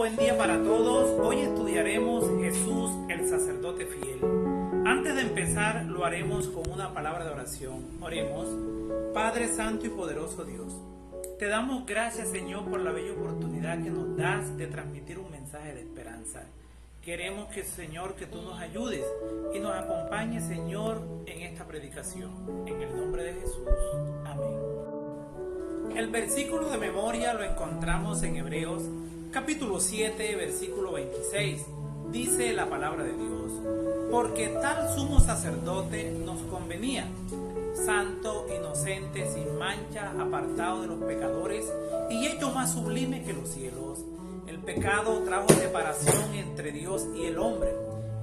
buen día para todos. Hoy estudiaremos Jesús, el sacerdote fiel. Antes de empezar, lo haremos con una palabra de oración. Oremos. Padre santo y poderoso Dios, te damos gracias, Señor, por la bella oportunidad que nos das de transmitir un mensaje de esperanza. Queremos que, Señor, que tú nos ayudes y nos acompañes, Señor, en esta predicación. En el nombre de Jesús. Amén. El versículo de memoria lo encontramos en Hebreos, capítulo 7, versículo 26. Dice la palabra de Dios: porque tal sumo sacerdote nos convenía, santo, inocente, sin mancha, apartado de los pecadores y hecho más sublime que los cielos. El pecado trajo separación entre Dios y el hombre,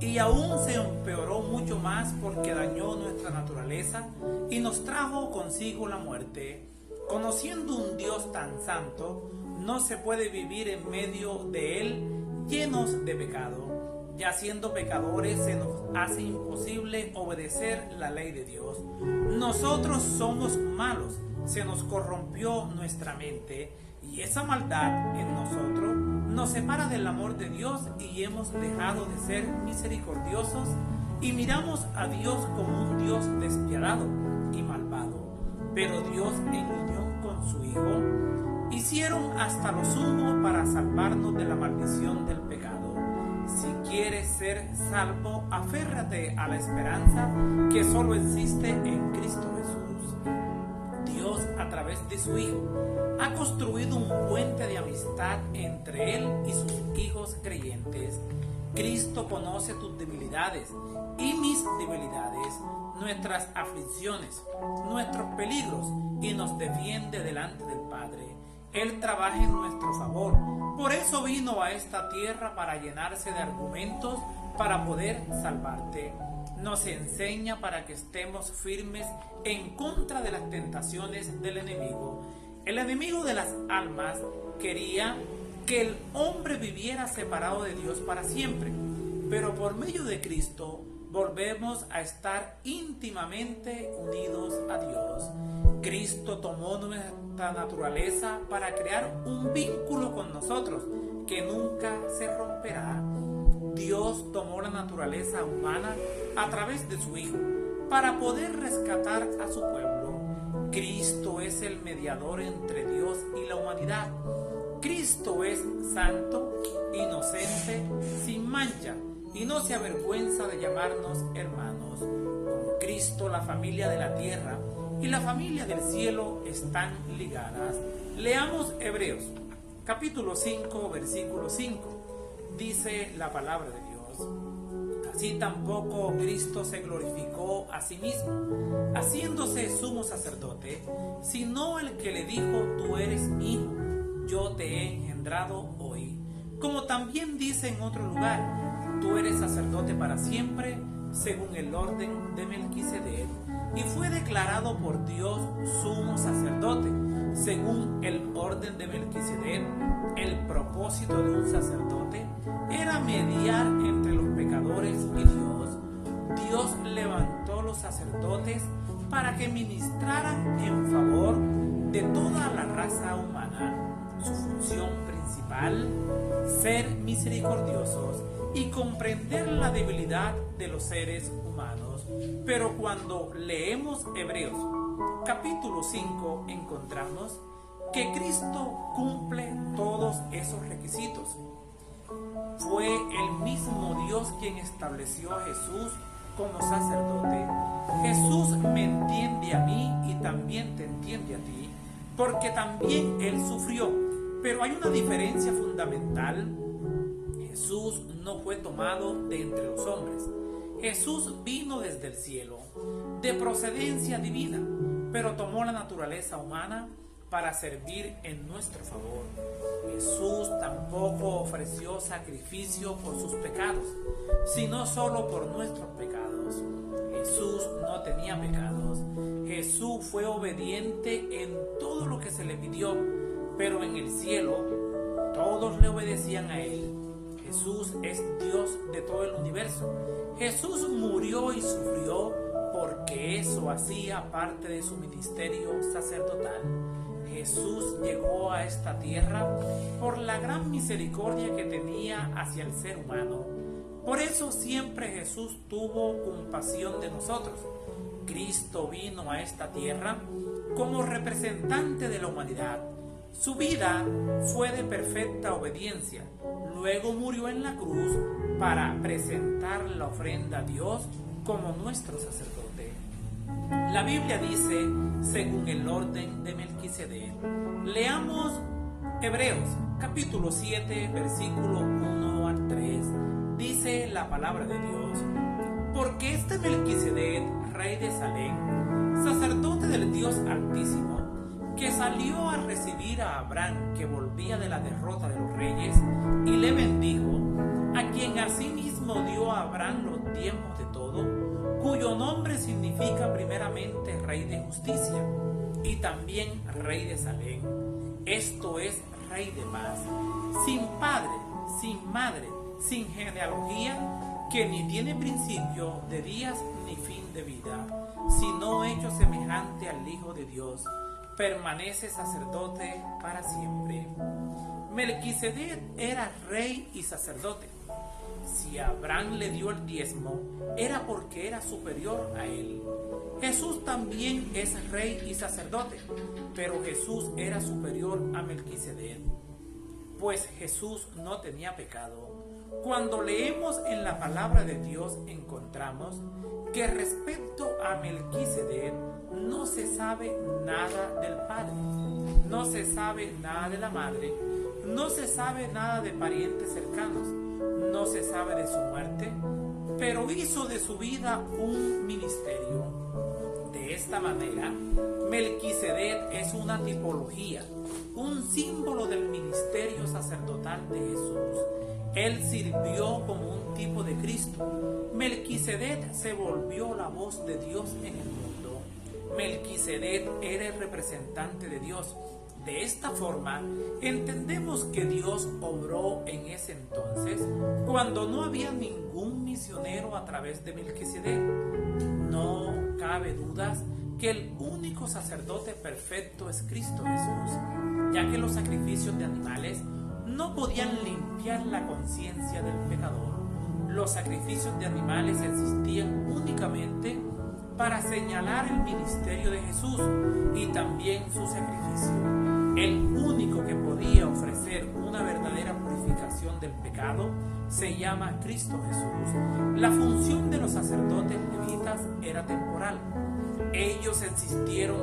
y aún se empeoró mucho más porque dañó nuestra naturaleza y nos trajo consigo la muerte. Conociendo un Dios tan santo, no se puede vivir en medio de él llenos de pecado. Ya siendo pecadores, se nos hace imposible obedecer la ley de Dios. Nosotros somos malos, se nos corrompió nuestra mente, y esa maldad en nosotros nos separa del amor de Dios y hemos dejado de ser misericordiosos y miramos a Dios como un Dios despiadado y malvado. Pero Dios, en unión con su Hijo, hicieron hasta lo sumo para salvarnos de la maldición del pecado. Si quieres ser salvo, aférrate a la esperanza que solo existe en Cristo Jesús. Dios, a través de su Hijo, ha construido un puente de amistad entre Él y sus hijos creyentes. Cristo conoce tus debilidades y mis debilidades, nuestras aflicciones, nuestros peligros, y nos defiende delante del Padre. Él trabaja en nuestro favor. Por eso vino a esta tierra, para llenarse de argumentos para poder salvarte. Nos enseña para que estemos firmes en contra de las tentaciones del enemigo. El enemigo de las almas quería que el hombre viviera separado de Dios para siempre, pero por medio de Cristo volvemos a estar íntimamente unidos a Dios. Cristo tomó nuestra naturaleza para crear un vínculo con nosotros que nunca se romperá. Dios tomó la naturaleza humana a través de su Hijo para poder rescatar a su pueblo. Cristo es el mediador entre Dios y la humanidad. Cristo es santo, inocente, sin mancha, y no se avergüenza de llamarnos hermanos. Con Cristo la familia de la tierra y la familia del cielo están ligadas. Leamos Hebreos, capítulo 5, versículo 5. Dice la palabra de Dios: así tampoco Cristo se glorificó a sí mismo, haciéndose sumo sacerdote, sino el que le dijo: tú eres mi hijo, yo te he engendrado hoy. Como también dice en otro lugar: tú eres sacerdote para siempre, según el orden de Melquisedec. Y fue declarado por Dios sumo sacerdote, según el orden de Melquisedec. El propósito de un sacerdote era mediar entre los pecadores y Dios. Dios levantó los sacerdotes para que ministraran en favor de toda la raza humana. Su función principal: ser misericordiosos y comprender la debilidad de los seres humanos. Pero cuando leemos Hebreos capítulo 5, encontramos que Cristo cumple todos esos requisitos. Fue el mismo Dios quien estableció a Jesús como sacerdote. Jesús me entiende a mí y también te entiende a ti, porque también Él sufrió. Pero hay una diferencia fundamental. Jesús no fue tomado de entre los hombres. Jesús vino desde el cielo, de procedencia divina, pero tomó la naturaleza humana para servir en nuestro favor. Jesús tampoco ofreció sacrificio por sus pecados, sino solo por nuestros pecados. Jesús no tenía pecados. Jesús fue obediente en todo lo que se le pidió, pero en el cielo todos le obedecían a Él. Jesús es Dios de todo el universo. Jesús murió y sufrió porque eso hacía parte de su ministerio sacerdotal. Jesús llegó a esta tierra por la gran misericordia que tenía hacia el ser humano. Por eso siempre Jesús tuvo compasión de nosotros. Cristo vino a esta tierra como representante de la humanidad. Su vida fue de perfecta obediencia. Luego murió en la cruz para presentar la ofrenda a Dios como nuestro sacerdote. La Biblia dice, según el orden de Melquisedec. Leamos Hebreos, capítulo 7, versículo 1 al 3. Dice la palabra de Dios: porque este Melquisedec, rey de Salem, sacerdote del Dios Altísimo, que salió a recibir a Abraham, que volvía de la derrota de los reyes, y le bendijo, a quien asimismo dio a Abraham los diezmos de todo, cuyo nombre significa primeramente Rey de Justicia, y también Rey de Salem, esto es, Rey de paz, sin padre, sin madre, sin genealogía, que ni tiene principio de días ni fin de vida, sino hecho semejante al Hijo de Dios, permanece sacerdote para siempre. Melquisedec era rey y sacerdote. Si Abraham le dio el diezmo, era porque era superior a él. Jesús también es rey y sacerdote, pero Jesús era superior a Melquisedec, pues Jesús no tenía pecado. Cuando leemos en la palabra de Dios encontramos que respecto a Melquisedec no se sabe nada del padre, no se sabe nada de la madre, no se sabe nada de parientes cercanos, no se sabe de su muerte, pero hizo de su vida un ministerio. De esta manera, Melquisedec es una tipología, un símbolo del ministerio sacerdotal de Jesús. Él sirvió como un tipo de Cristo. Melquisedec se volvió la voz de Dios en el mundo. Melquisedec era el representante de Dios. De esta forma, entendemos que Dios obró en ese entonces cuando no había ningún misionero a través de Melquisedec. No cabe dudas que el único sacerdote perfecto es Cristo Jesús, ya que los sacrificios de animales no podían limpiar la conciencia del pecador. Los sacrificios de animales existían únicamente para señalar el ministerio de Jesús y también su sacrificio. El único que podía ofrecer una verdadera purificación del pecado se llama Cristo Jesús. La función de los sacerdotes levitas era temporal. Ellos existieron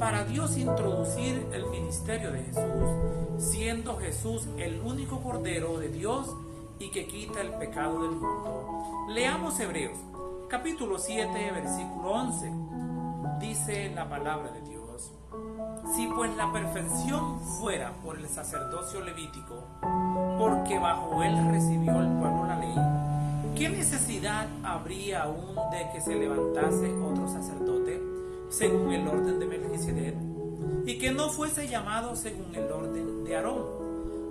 para Dios introducir el ministerio de Jesús, siendo Jesús el único Cordero de Dios y que quita el pecado del mundo. Leamos Hebreos, capítulo 7, versículo 11. Dice la palabra de Dios: si pues la perfección fuera por el sacerdocio levítico, porque bajo él recibió el pueblo la ley, ¿qué necesidad habría aún de que se levantase otro sacerdote según el orden de Melquisedec, y que no fuese llamado según el orden de Aarón?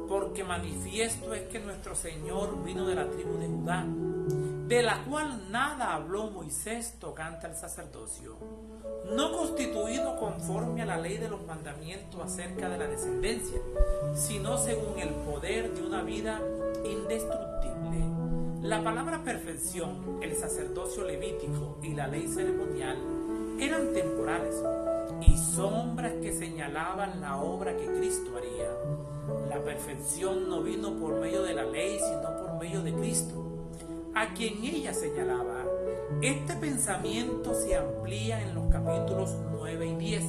Porque manifiesto es que nuestro Señor vino de la tribu de Judá, de la cual nada habló Moisés tocante al sacerdocio, no constituido conforme a la ley de los mandamientos acerca de la descendencia, sino según el poder de una vida indestructible. La palabra perfección, el sacerdocio levítico y la ley ceremonial eran temporales y sombras que señalaban la obra que Cristo haría. La perfección no vino por medio de la ley, sino por medio de Cristo, a quien ella señalaba. Este pensamiento se amplía en los capítulos 9 y 10.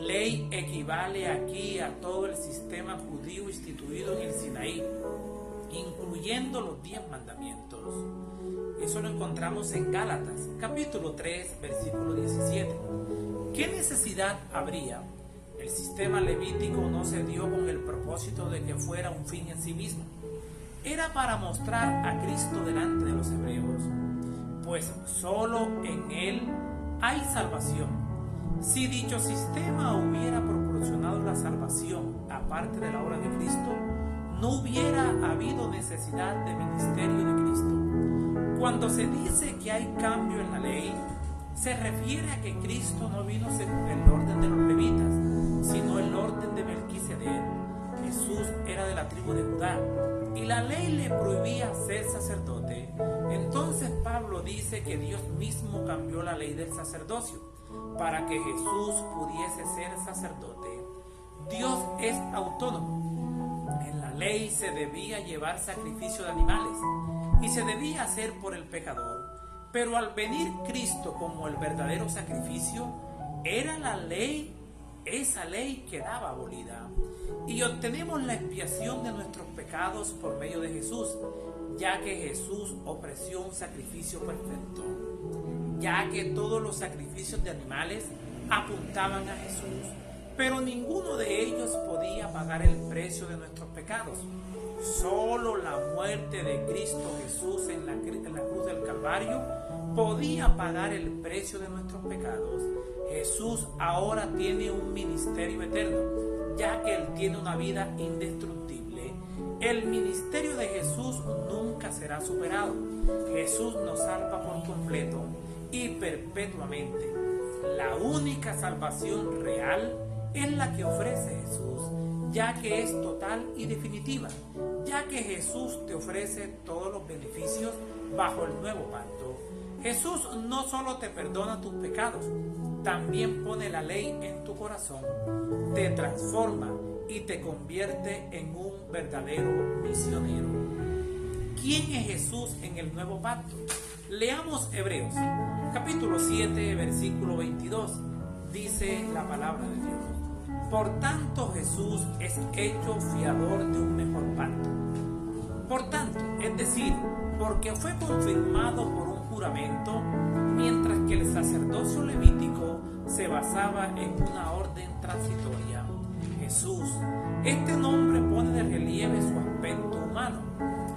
Ley equivale aquí a todo el sistema judío instituido en el Sinaí, incluyendo los 10 mandamientos. Eso lo encontramos en Gálatas, capítulo 3, versículo 17. ¿Qué necesidad habría? El sistema levítico no se dio con el propósito de que fuera un fin en sí mismo. Era para mostrar a Cristo delante de los hebreos, pues solo en Él hay salvación. Si dicho sistema hubiera proporcionado la salvación aparte de la obra de Cristo, no hubiera habido necesidad de ministerio de Cristo. Cuando se dice que hay cambio en la ley, se refiere a que Cristo no vino según el orden de los levitas, sino el orden de Melquisedec. Jesús era de la tribu de Judá y la ley le prohibía ser sacerdote. Entonces Pablo dice que Dios mismo cambió la ley del sacerdocio para que Jesús pudiese ser sacerdote. Dios es autónomo. En la ley se debía llevar sacrificio de animales y se debía hacer por el pecador. Pero al venir Cristo como el verdadero sacrificio, era la ley, esa ley quedaba abolida. Y obtenemos la expiación de nuestros pecados por medio de Jesús, ya que Jesús ofreció un sacrificio perfecto. Ya que todos los sacrificios de animales apuntaban a Jesús, pero ninguno de ellos podía pagar el precio de nuestros pecados. Solo la muerte de Cristo Jesús en la cruz del Calvario podía pagar el precio de nuestros pecados. Jesús ahora tiene un ministerio eterno, ya que Él tiene una vida indestructible. El ministerio de Jesús nunca será superado. Jesús nos salva por completo y perpetuamente. La única salvación real es la que ofrece Jesús, ya que es total y definitiva, ya que Jesús te ofrece todos los beneficios bajo el nuevo pacto. Jesús no solo te perdona tus pecados, también pone la ley en tu corazón, te transforma y te convierte en un verdadero misionero. ¿Quién es Jesús en el nuevo pacto? Leamos Hebreos, capítulo 7, versículo 22. Dice la palabra de Dios: por tanto Jesús es hecho fiador de un mejor pacto. Por tanto, es decir, porque fue confirmado por un juramento, mientras que el sacerdocio levítico se basaba en una orden transitoria. Jesús, este nombre pone de relieve su aspecto humano.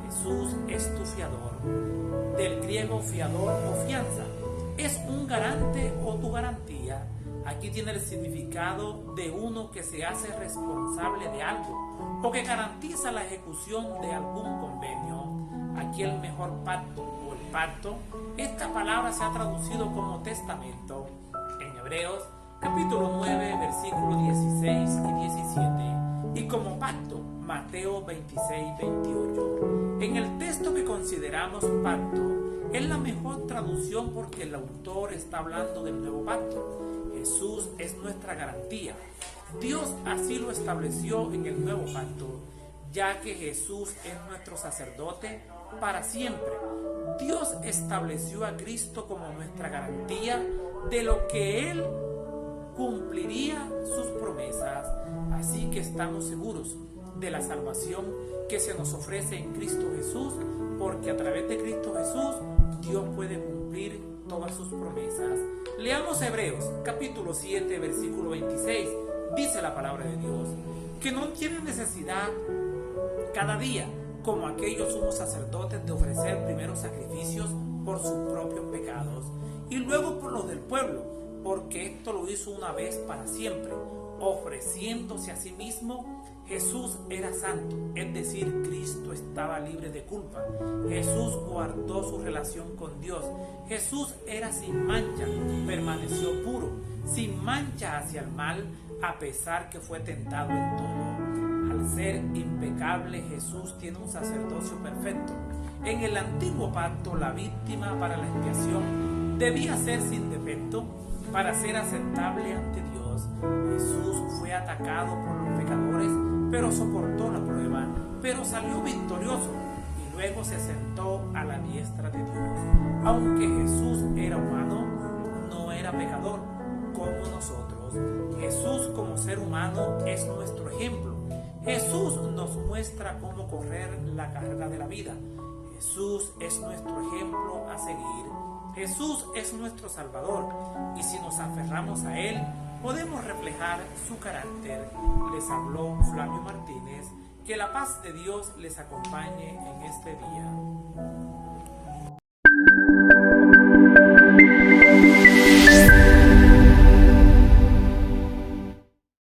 Jesús es tu fiador. Del griego fiador o fianza, es un garante o tu garantía. Aquí tiene el significado de uno que se hace responsable de algo o que garantiza la ejecución de algún convenio. Aquí el mejor pacto o el pacto, esta palabra se ha traducido como testamento en Hebreos capítulo 9 versículos 16 y 17 y como pacto Mateo 26, 28. En el texto que consideramos pacto es la mejor traducción porque el autor está hablando del nuevo pacto. Jesús es nuestra garantía. Dios así lo estableció en el nuevo pacto, ya que Jesús es nuestro sacerdote para siempre. Dios estableció a Cristo como nuestra garantía de lo que Él cumpliría sus promesas. Así que estamos seguros de la salvación que se nos ofrece en Cristo Jesús, porque a través de Cristo Jesús Dios puede cumplir todas sus promesas. Leamos Hebreos capítulo 7 versículo 26. Dice la palabra de Dios que no tiene necesidad cada día, como aquellos sumos sacerdotes, de ofrecer primero sacrificios por sus propios pecados y luego por los del pueblo, porque esto lo hizo una vez para siempre, ofreciéndose a sí mismo. Jesús era santo, es decir, Cristo estaba libre de culpa. Jesús guardó su relación con Dios. Jesús era sin mancha, permaneció puro, sin mancha hacia el mal, a pesar que fue tentado en todo. Al ser impecable, Jesús tiene un sacerdocio perfecto. En el antiguo pacto, la víctima para la expiación debía ser sin defecto para ser aceptable ante Dios. Jesús fue atacado por los pecadores, pero soportó la prueba, pero salió victorioso y luego se sentó a la diestra de Dios. Aunque Jesús era humano, no era pecador como nosotros. Jesús como ser humano es nuestro ejemplo. Jesús nos muestra cómo correr la carrera de la vida. Jesús es nuestro ejemplo a seguir. Jesús es nuestro Salvador y si nos aferramos a Él, podemos reflejar su carácter. Les habló Flavio Martínez. Que la paz de Dios les acompañe en este día.